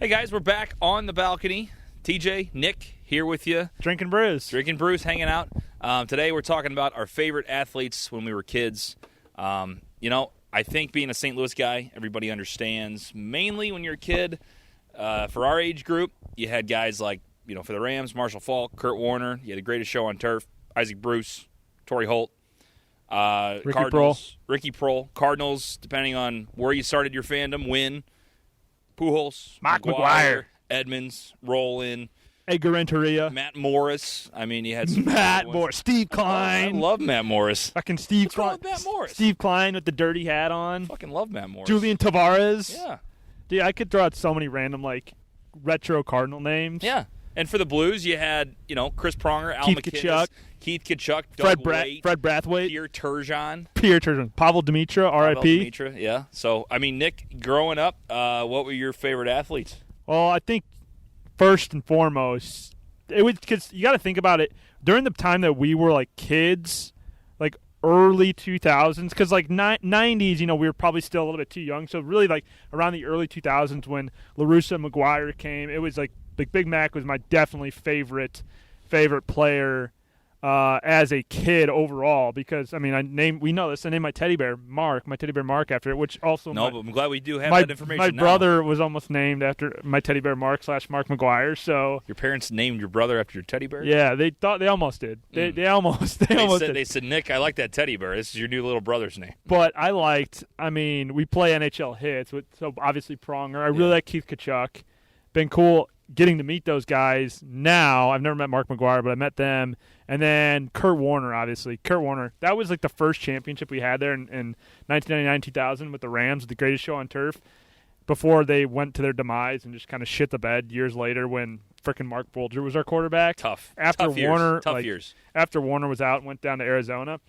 Hey guys, we're back on the balcony. TJ, Nick, here with you. Drinking brews. Drinking brews, hanging out. Today we're talking about our favorite athletes when we were kids. I think being a St. Louis guy, everybody understands. Mainly when you're a kid, for our age group, you had guys like, for the Rams, Marshall Faulk, Kurt Warner. You had the greatest show on turf, Isaac Bruce, Torrey Holt. Ricky Prohl. Cardinals, depending on where you started your fandom, Wynn. Pujols, Mark McGwire, Edmonds, Rollin, Edgar Renteria, Matt Morris. I mean, you had some Matt Morris, Steve Klein. I love Matt Morris. Fucking Steve What's wrong Klein. with Matt Morris? Steve Klein with the dirty hat on. Fucking love Matt Morris. Julian Tavares. Yeah. Dude, I could throw out so many random retro Cardinal names. Yeah. And for the Blues, you had, Chris Pronger, Al McKinnis, Keith Tkachuk, Doug Weight, Fred Brathwaite, Pierre Turgeon, Pavel Dimitra, R.I.P. Yeah. So, Nick, growing up, what were your favorite athletes? Well, I think first and foremost, it was because you got to think about it during the time that we were kids, early 2000s, because 90s, we were probably still a little bit too young. So really, around the early 2000s when LaRussa and McGuire came, it was Big Mac was my definitely favorite player as a kid overall, because we know this. I named my teddy bear Mark after it, which also but I'm glad we do have that information. My brother was almost named after my teddy bear Mark McGuire. So your parents named your brother after your teddy bear? Yeah, they almost did. They almost did. They said, Nick, I like that teddy bear. This is your new little brother's name. But we play NHL hits with obviously Pronger. I really like Keith Tkachuk. Been cool getting to meet those guys now. I've never met Mark McGwire, but I met them. And then Kurt Warner, obviously. Kurt Warner, that was the first championship we had there in 1999-2000 with the Rams, the greatest show on turf, before they went to their demise and just kind of shit the bed years later when frickin' Mark Bulger was our quarterback. Tough years. After Warner was out and went down to Arizona.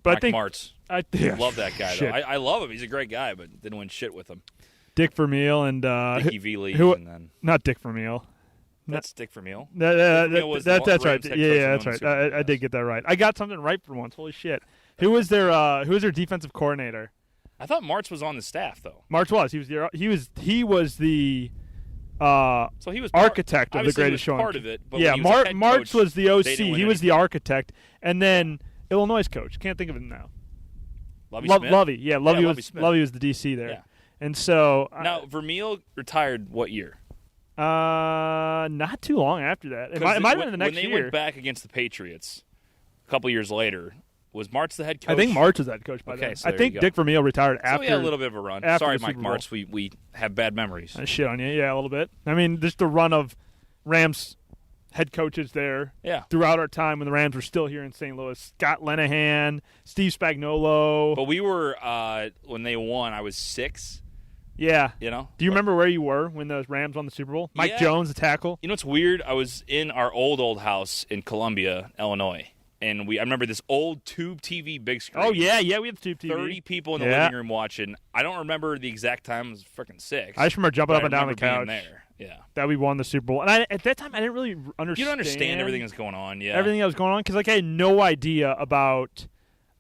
But Mike I think Martz. I love that guy, though. I love him. He's a great guy, but didn't win shit with him. Dick Vermeil and Dickie Veely, and then not Dick Vermeil. That's Dick Vermeil. That's right. Yeah, that's right. I did get that right. I got something right for once. Holy shit! Who was their defensive coordinator? I thought Martz was on the staff though. Martz was. He was the so he was architect of the greatest show. Part of it. But yeah, Martz was the OC. He was the architect, and then Illinois' coach. Can't think of him now. Lovey. Yeah, Lovey was the DC there. Yeah. And so now Vermeil retired what year? Not too long after that. It might have been the next year. When they went back against the Patriots a couple years later, was Martz the head coach? I think Martz was head coach by then. So I think Dick Vermeil retired after. So we had a little bit of a run. Sorry, Mike Martz. We have bad memories. I shit on you. Yeah, a little bit. Just the run of Rams head coaches there throughout our time when the Rams were still here in St. Louis. Scott Linehan, Steve Spagnuolo. But we were, when they won, I was 6. Yeah. Do you remember where you were when those Rams won the Super Bowl? Mike Jones, the tackle. You know what's weird? I was in our old house in Columbia, Illinois, and I remember this old tube TV big screen. Oh, yeah, we had the tube TV. 30 people in the living room watching. I don't remember the exact time. It was freaking 6. I just remember jumping up and down the couch. There. Yeah. That we won the Super Bowl. And at that time, I didn't really understand. You don't understand everything that's going on, everything that was going on, because I had no idea about,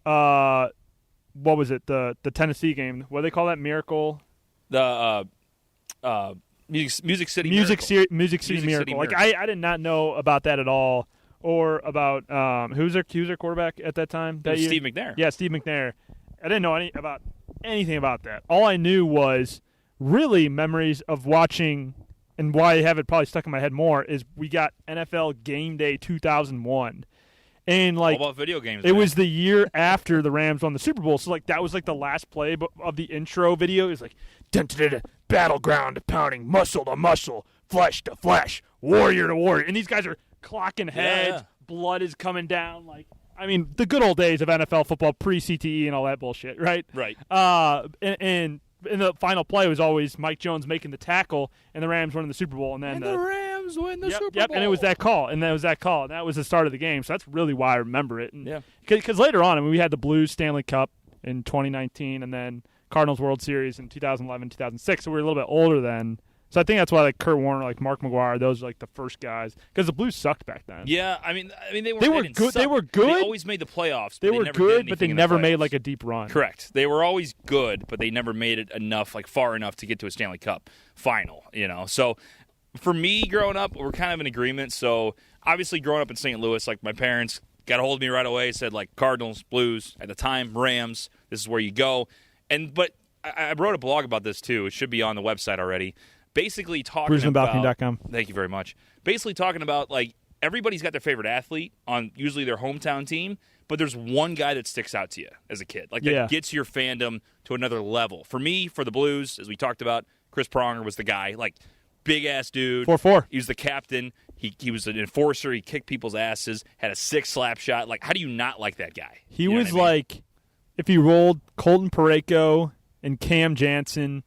what was it, the Tennessee game. What do they call that? Miracle? The Music City Miracle. I did not know about that at all, or about who's their quarterback at that time? That year? Steve McNair. Yeah, Steve McNair. I didn't know anything about that. All I knew was really memories of watching, and why I have it probably stuck in my head more is we got NFL Game Day 2001. And all about video games. It was the year after the Rams won the Super Bowl, so that was the last play of the intro video. It was battleground pounding, muscle to muscle, flesh to flesh, warrior to warrior, and these guys are clocking heads. Blood is coming down. The good old days of NFL football pre-CTE and all that bullshit, right? Right. And the final play was always Mike Jones making the tackle, and the Rams winning the Super Bowl, and then the Rams win the Super Bowl. Yep, and it was that call, and that was the start of the game. So that's really why I remember it. Because later on, we had the Blues Stanley Cup in 2019, and then Cardinals World Series in 2011, 2006. So we were a little bit older then. So I think that's why like Kurt Warner, like Mark McGuire, those are like the first guys because the Blues sucked back then. Yeah, I mean they were didn't good. suck. They were good. They always made the playoffs. They were never good, did but they anything in the never made playoffs. like a deep run. Correct. They were always good, but they never made it enough, like far enough to get to a Stanley Cup final. So for me, growing up, we're kind of in agreement. So obviously, growing up in St. Louis, like my parents got a hold of me right away, said like Cardinals, Blues, at the time Rams. This is where you go. But I wrote a blog about this too. It should be on the website already. Basically talking about BrewsOnBalcony.com. Thank you very much. Basically talking about like everybody's got their favorite athlete on usually their hometown team, but there's one guy that sticks out to you as a kid, like that gets your fandom to another level. For me, for the Blues, as we talked about, Chris Pronger was the guy, like big ass dude. 4-4. He was the captain. He was an enforcer. He kicked people's asses. Had a sick slap shot. Like, how do you not like that guy? He was like, if you rolled Colton Parayko and Cam Jansen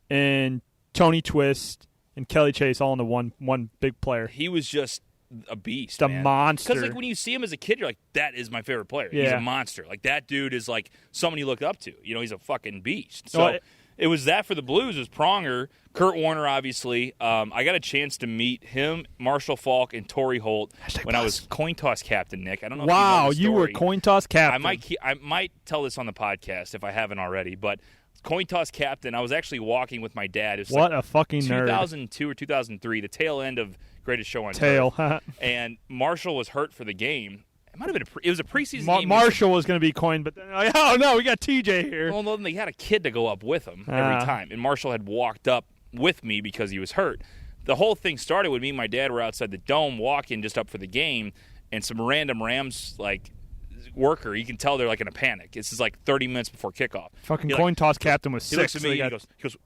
and Tony Twist and Kelly Chase all into one big player. He was just a beast, a monster. Because like when you see him as a kid, you're like, that is my favorite player. Yeah. He's a monster. Like that dude is like someone you look up to. He's a fucking beast. So it was that for the Blues. It was Pronger, Kurt Warner, obviously. I got a chance to meet him, Marshall Falk, and Torrey Holt when I was coin toss captain. Nick, I don't know. Wow, if you know the were story. coin toss captain. I might tell this on the podcast if I haven't already, but. Coin toss captain. I was actually walking with my dad. It was a fucking nerd. 2002 or 2003, the tail end of Greatest Show on Earth. And Marshall was hurt for the game. It might have been. It was a preseason game. Marshall was going to be coined, but then, oh no, we got TJ here. Well, no, they had a kid to go up with him every time, and Marshall had walked up with me because he was hurt. The whole thing started with me and my dad were outside the dome walking just up for the game, and some random Rams worker, you can tell they're like in a panic. This is like 30 minutes before kickoff. Fucking coin toss captain was 6. He looks at me and he goes,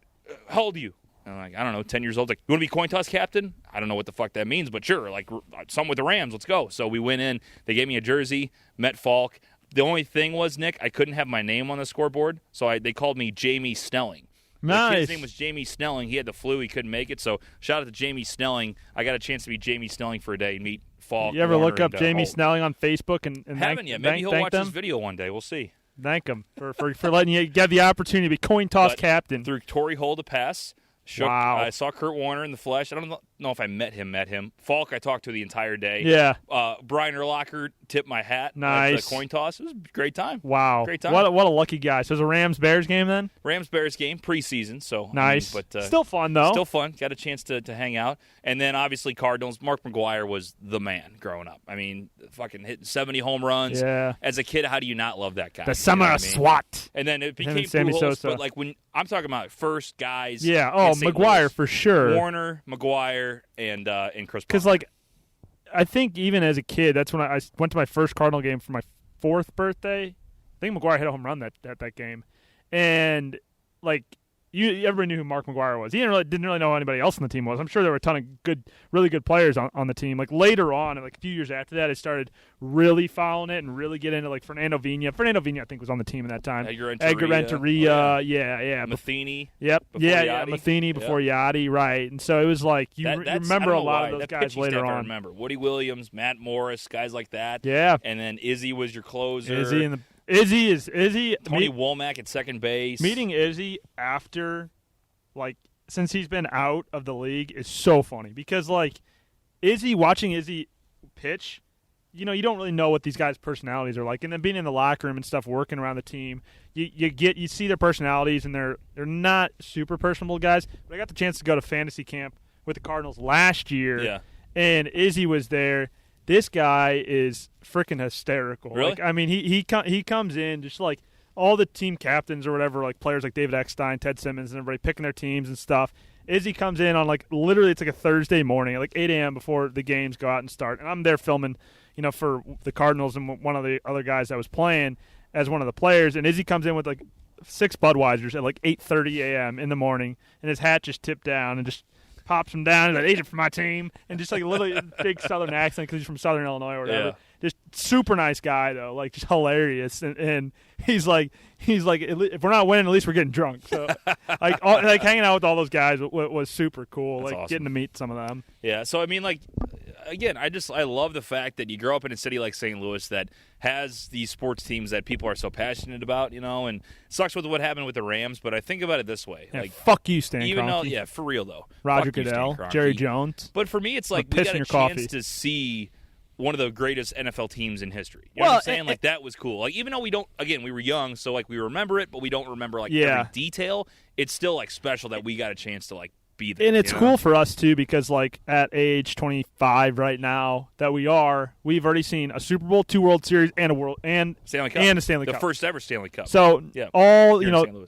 how old are you? And I'm like, I don't know, 10 years old. Like, you want to be coin toss captain? I don't know what the fuck that means, but sure, like, something with the Rams, let's go. So we went in, they gave me a jersey, met Falk. The only thing was, Nick, I couldn't have my name on the scoreboard, so they called me Jamie Snelling. Nice. His name was Jamie Snelling. He had the flu. He couldn't make it, so shout out to Jamie Snelling. I got a chance to meet Jamie Snelling for a day and meet Falk. You ever Warner, look up Jamie Snelling on Facebook and haven't yet. Maybe he'll watch this video one day. We'll see. Thank him for letting you get the opportunity to be coin toss captain. Through Torrey Holt a pass. Wow. I saw Kurt Warner in the flesh. I don't know if I met him. Falk I talked to the entire day. Yeah. Brian Urlacher tipped my hat. Nice. At the coin toss. It was a great time. Wow. Great time. What a lucky guy. So it was a Rams-Bears game then? Rams-Bears game, preseason. So nice. But still fun, though. Still fun. Got a chance to hang out. And then, obviously, Cardinals. Mark McGuire was the man growing up. I mean, fucking hitting 70 home runs. Yeah. As a kid, how do you not love that guy? The summer SWAT. And then it became Sammy Pujols, Sosa. but like when I'm talking about first guys. Yeah. Oh, McGuire for sure. Warner, McGuire, and Chris. Because I think even as a kid, that's when I went to my first Cardinal game for my 4th birthday. I think McGuire hit a home run that game, and everybody knew who Mark McGuire was. He didn't really know who anybody else on the team was. I'm sure there were a ton of really good players on the team. Like later on, a few years after that, I started really following it and really get into Fernando Vina. Fernando Vina, I think, was on the team at that time. Edgar Renteria. Yeah. Matheny. Yep. Yeah. Matheny before Yachty, right. And so it was like you remember a lot of those guys later on. I remember Woody Williams, Matt Morris, guys like that. Yeah. And then Izzy was your closer. Izzy. Tony Womack at second base. Meeting Izzy after, since he's been out of the league is so funny because, watching Izzy pitch, you don't really know what these guys' personalities are like. And then being in the locker room and stuff, working around the team, you see their personalities, and they're not super personable guys. But I got the chance to go to fantasy camp with the Cardinals last year, and Izzy was there. This guy is freaking hysterical. Really? He comes in just like all the team captains or whatever, players like David Eckstein, Ted Simmons, and everybody picking their teams and stuff. Izzy comes in on literally it's a Thursday morning at 8 a.m. before the games go out and start, and I'm there filming, for the Cardinals and one of the other guys that was playing as one of the players, and Izzy comes in with 6 Budweisers at 8:30 a.m. in the morning, and his hat just tipped down and just pops him down. He's like, agent for my team, and just a little big Southern accent because he's from Southern Illinois or whatever. Yeah. Just super nice guy though, just hilarious. And he's like, if we're not winning, at least we're getting drunk. So hanging out with all those guys was super cool. That's awesome. Getting to meet some of them. Yeah. So again, I love the fact that you grow up in a city like St. Louis that has these sports teams that people are so passionate about, and it sucks with what happened with the Rams, but I think about it this way. Yeah, fuck you, Stan even Kroenke. though, yeah, for real, though. Roger Fuck you, Stan Goodell, Kroenke. Jerry Jones. But for me, it's like we got a chance to see one of the greatest NFL teams in history. You know what I'm saying? Like, that was cool. Like, even though we were young, so, like, we remember it, but we don't remember, like, every detail. It's still, like, special that we got a chance to, like, be there. And it's cool for us, too, because, like, at age 25 right now that we've already seen a Super Bowl, 2 World Series, and a Stanley Cup. And a Stanley Cup. The first ever Stanley Cup. So, the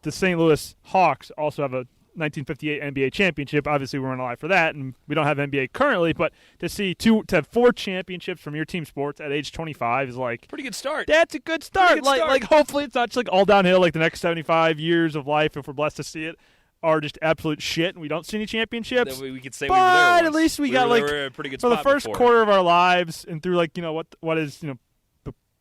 St. Louis Hawks also have a 1958 NBA championship. Obviously, we weren't alive for that, and we don't have NBA currently. But to have 4 championships from your team sports at age 25 is like pretty good start. That's a good start. Like hopefully it's not just like all downhill. Like the next 75 years of life, if we're blessed to see it, are just absolute shit, and we don't see any championships. Then we could say we were there once. At least we got like a pretty good for the first before. Quarter of our lives, and through like what is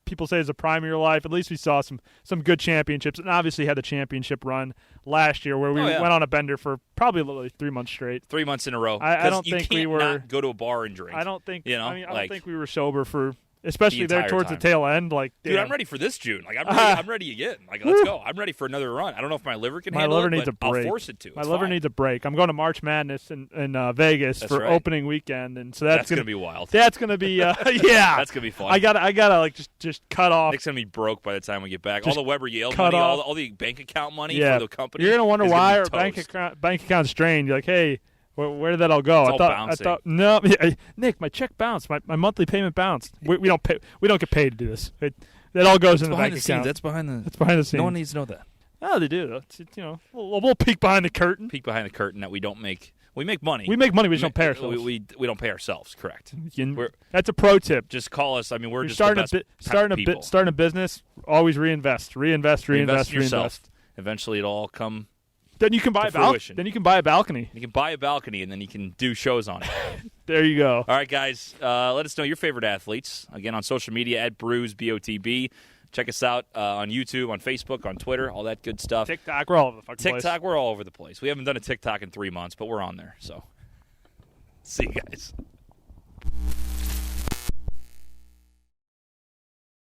people say is the prime of your life. At least we saw some good championships, and obviously had the championship run last year where we went on a bender for probably literally 3 months straight. 3 months in a row. I don't think we were. Not go to a bar and drink. I don't think. I don't think we were sober for. the Especially there towards time. the tail end, like dude, I'm ready for this June. Like I'm ready again. Like let's go. I'm ready for another run. I don't know if my liver can handle it, needs but a break. I'll force it to. My liver needs a break. I'm going to March Madness in Vegas for opening weekend, and so that's gonna be wild. That's gonna be that's gonna be fun. I gotta like just cut off. Nick's gonna be broke by the time we get back. All the Weber Yale money, all the bank account money for the company. You're gonna wonder why our bank account's strained. You're like, hey. Where did that all go? I thought no, Nick, my check bounced. My monthly payment bounced. We don't pay. We don't get paid to do this. It all goes in the bank account. That's behind the scenes. No one needs to know that. Oh, they do. It's, a little peek behind the curtain. Peek behind the curtain that we don't make. We make money. We make money. We just don't pay ourselves. We don't pay ourselves. Correct. That's a pro tip. Just call us. I mean, we're just starting a business. Always reinvest. Eventually, it'll all come. Then you can buy a balcony. Then you can buy a balcony. You can buy a balcony, and then you can do shows on it. There you go. All right, guys. Let us know your favorite athletes. Again, on social media at Brews, BOTB. Check us out on YouTube, on Facebook, on Twitter, all that good stuff. TikTok, we're all over the fucking place. TikTok, we're all over the place. We haven't done a TikTok in 3 months, but we're on there. So, see you guys.